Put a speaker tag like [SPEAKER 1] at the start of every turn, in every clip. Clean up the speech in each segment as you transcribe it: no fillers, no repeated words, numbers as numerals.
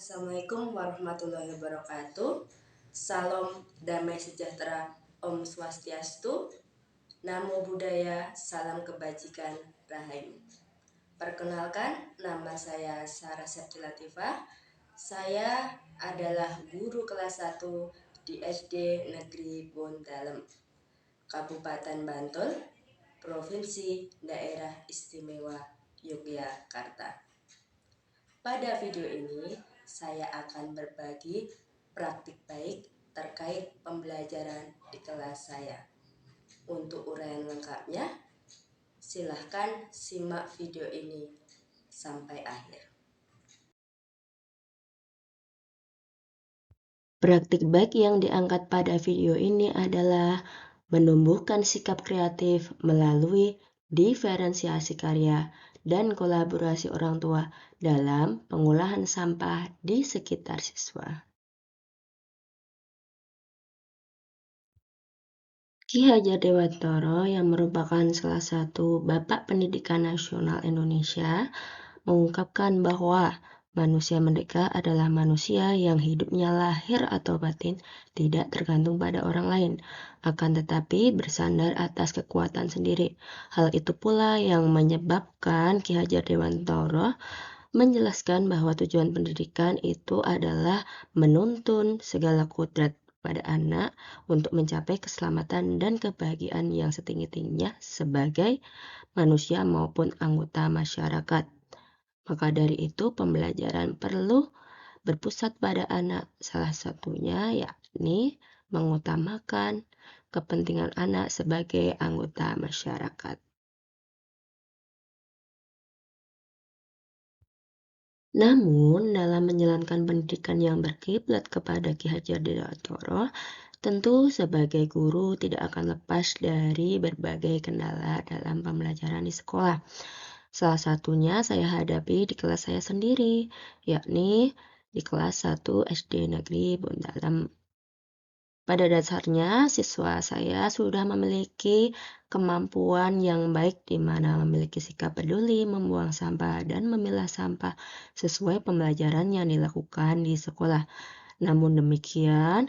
[SPEAKER 1] Assalamualaikum warahmatullahi wabarakatuh. Salam damai sejahtera, Om Swastiastu, Namo Buddhaya, salam kebajikan, Rahayu. Perkenalkan, nama saya Sarah Septi Latifah. Saya adalah guru kelas 1 di SD Negeri Bondalem, Kabupaten Bantul, Provinsi Daerah Istimewa Yogyakarta. Pada video ini, saya akan berbagi praktik baik terkait pembelajaran di kelas saya. Untuk uraian lengkapnya, silahkan simak video ini sampai akhir. Praktik baik yang diangkat pada video ini adalah menumbuhkan sikap kreatif melalui diferensiasi karya dan kolaborasi orang tua dalam pengolahan sampah di sekitar siswa. Ki Hajar Dewantara yang merupakan salah satu Bapak Pendidikan Nasional Indonesia mengungkapkan bahwa manusia merdeka adalah manusia yang hidupnya lahir atau batin tidak tergantung pada orang lain, akan tetapi bersandar atas kekuatan sendiri. Hal itu pula yang menyebabkan Ki Hajar Dewantara menjelaskan bahwa tujuan pendidikan itu adalah menuntun segala kudrat pada anak untuk mencapai keselamatan dan kebahagiaan yang setinggi-tingginya sebagai manusia maupun anggota masyarakat. Maka dari itu pembelajaran perlu berpusat pada anak, salah satunya yakni mengutamakan kepentingan anak sebagai anggota masyarakat. Namun, dalam menjalankan pendidikan yang berkiblat kepada Ki Hajar Dewantara, tentu sebagai guru tidak akan lepas dari berbagai kendala dalam pembelajaran di sekolah. Salah satunya saya hadapi di kelas saya sendiri, yakni di kelas 1 SD Negeri Bondalem. Pada dasarnya, siswa saya sudah memiliki kemampuan yang baik di mana memiliki sikap peduli, membuang sampah, dan memilah sampah sesuai pembelajaran yang dilakukan di sekolah. Namun demikian,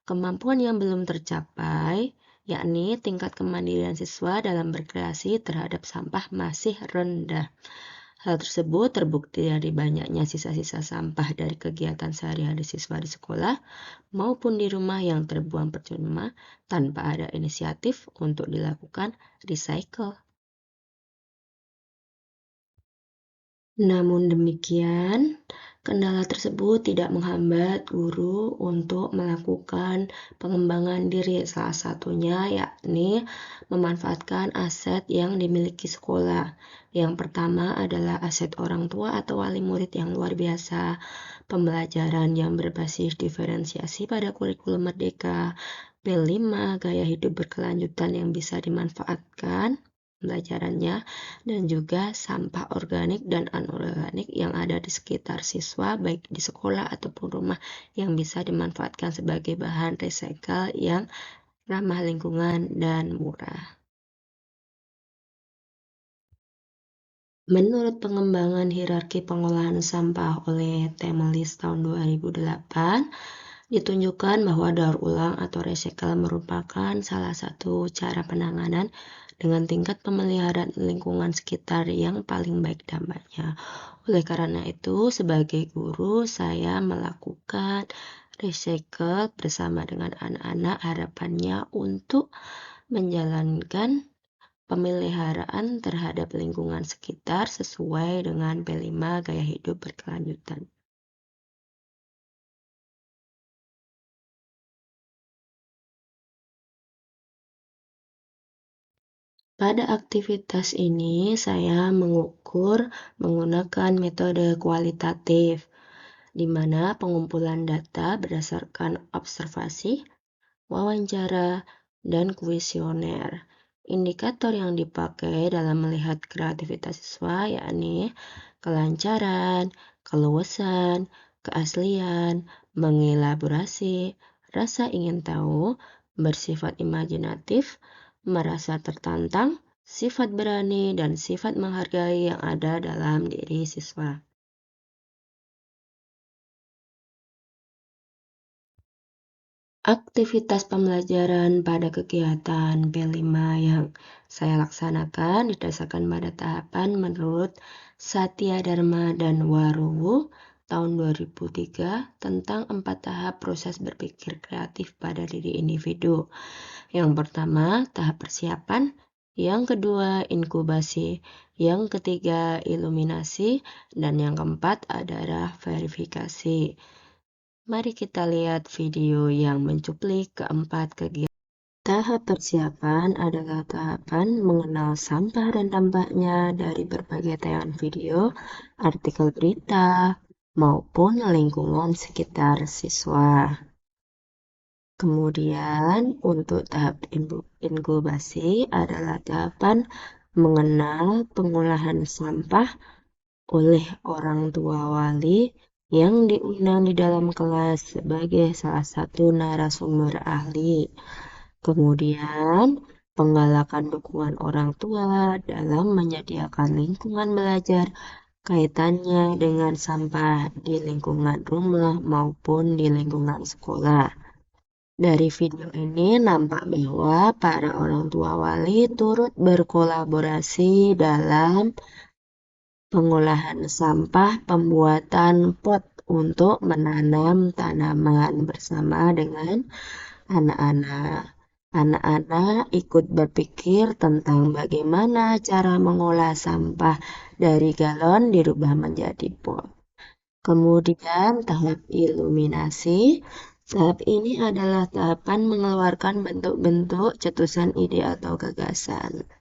[SPEAKER 1] kemampuan yang belum tercapai, yakni tingkat kemandirian siswa dalam berkreasi terhadap sampah masih rendah. Hal tersebut terbukti dari banyaknya sisa-sisa sampah dari kegiatan sehari-hari siswa di sekolah maupun di rumah yang terbuang percuma tanpa ada inisiatif untuk dilakukan recycle. Namun demikian, kendala tersebut tidak menghambat guru untuk melakukan pengembangan diri. Salah satunya yakni memanfaatkan aset yang dimiliki sekolah. Yang pertama adalah aset orang tua atau wali murid yang luar biasa. Pembelajaran yang berbasis diferensiasi pada kurikulum merdeka. P5, gaya hidup berkelanjutan yang bisa dimanfaatkan pembelajarannya, dan juga sampah organik dan anorganik yang ada di sekitar siswa baik di sekolah ataupun rumah yang bisa dimanfaatkan sebagai bahan recycle yang ramah lingkungan dan murah. Menurut pengembangan hierarki pengolahan sampah oleh Temelis tahun 2008, ditunjukkan bahwa daur ulang atau recycle merupakan salah satu cara penanganan dengan tingkat pemeliharaan lingkungan sekitar yang paling baik dampaknya. Oleh karena itu, sebagai guru, saya melakukan recycle bersama dengan anak-anak, harapannya untuk menjalankan pemeliharaan terhadap lingkungan sekitar sesuai dengan P5 gaya hidup berkelanjutan. Pada aktivitas ini, saya mengukur menggunakan metode kualitatif, di mana pengumpulan data berdasarkan observasi, wawancara, dan kuesioner. Indikator yang dipakai dalam melihat kreativitas siswa yakni kelancaran, keluasan, keaslian, mengelaborasi, rasa ingin tahu, bersifat imajinatif, merasa tertantang, sifat berani, dan sifat menghargai yang ada dalam diri siswa. Aktivitas pembelajaran pada kegiatan P5 yang saya laksanakan didasarkan pada tahapan menurut Satya Dharma dan Warowo tahun 2003 tentang 4 tahap proses berpikir kreatif pada diri individu. Yang pertama, tahap persiapan. Yang kedua, inkubasi. Yang ketiga, iluminasi. Dan yang keempat adalah verifikasi. Mari kita lihat video yang mencuplik keempat kegiatan. Tahap persiapan adalah tahapan mengenal sampah dan dampaknya dari berbagai tayangan video, artikel berita, maupun lingkungan sekitar siswa. Kemudian untuk tahap inkubasi adalah tahapan mengenal pengolahan sampah oleh orang tua wali yang diundang di dalam kelas sebagai salah satu narasumber ahli. Kemudian, penggalakan dukungan orang tua dalam menyediakan lingkungan belajar kaitannya dengan sampah di lingkungan rumah maupun di lingkungan sekolah. Dari video ini nampak bahwa para orang tua wali turut berkolaborasi dalam pengolahan sampah pembuatan pot untuk menanam tanaman bersama dengan anak-anak. Anak-anak ikut berpikir tentang bagaimana cara mengolah sampah dari galon dirubah menjadi pot. Kemudian tahap iluminasi. Tahap ini adalah tahapan mengeluarkan bentuk-bentuk cetusan ide atau gagasan.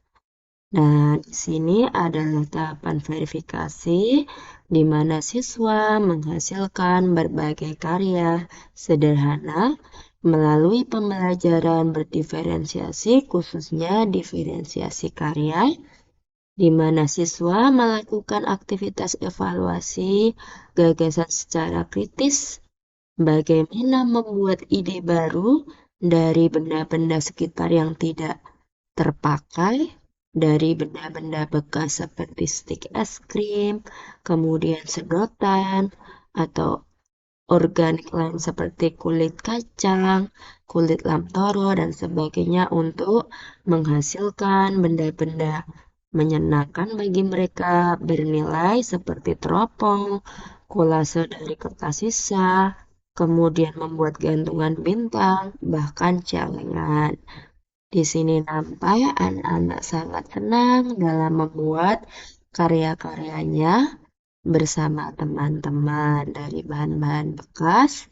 [SPEAKER 1] Nah, di sini adalah tahapan verifikasi, di mana siswa menghasilkan berbagai karya sederhana melalui pembelajaran berdiferensiasi, khususnya diferensiasi karya, di mana siswa melakukan aktivitas evaluasi gagasan secara kritis, bagaimana membuat ide baru dari benda-benda sekitar yang tidak terpakai, dari benda-benda bekas seperti stik es krim, kemudian sedotan, atau organik lain seperti kulit kacang, kulit lamtoro, dan sebagainya untuk menghasilkan benda-benda menyenangkan bagi mereka bernilai seperti teropong, kolase dari kertas sisa, kemudian membuat gantungan bintang, bahkan celengan. Di sini nampak anak-anak sangat senang dalam membuat karya-karyanya bersama teman-teman dari bahan-bahan bekas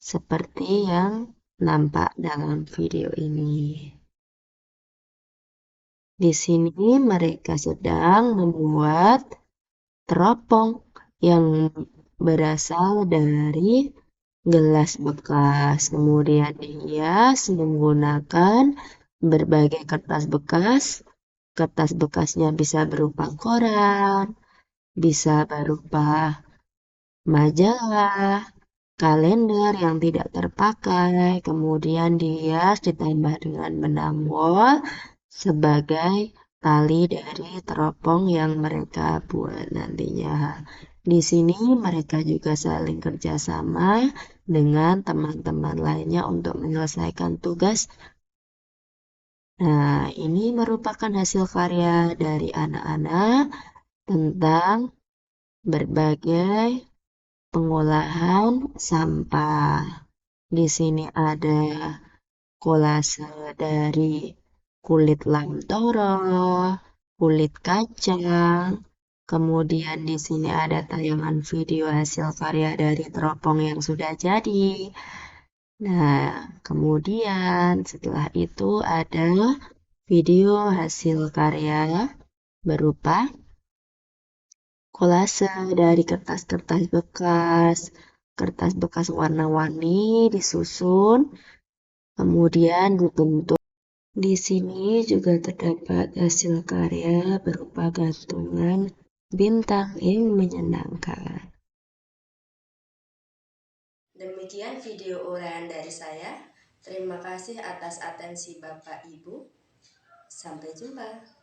[SPEAKER 1] seperti yang nampak dalam video ini. Di sini mereka sedang membuat teropong yang berasal dari gelas bekas. Kemudian dihias menggunakan berbagai kertas bekas. Kertas bekasnya bisa berupa koran, bisa berupa majalah, kalender yang tidak terpakai, kemudian dihias ditambah dengan benang wol sebagai tali dari teropong yang mereka buat nantinya. Di sini mereka juga saling kerjasama dengan teman-teman lainnya untuk menyelesaikan tugas. Nah, ini merupakan hasil karya dari anak-anak tentang berbagai pengolahan sampah. Di sini ada kolase dari kulit lamtoro, kulit kacang, kemudian di sini ada tayangan video hasil karya dari teropong yang sudah jadi. Nah, kemudian setelah itu ada video hasil karya berupa kolase dari kertas bekas warna-warni disusun, kemudian dibentuk. Di sini juga terdapat hasil karya berupa gantungan bintang yang menyenangkan. Demikian video uraian dari saya. Terima kasih atas atensi Bapak Ibu. Sampai jumpa.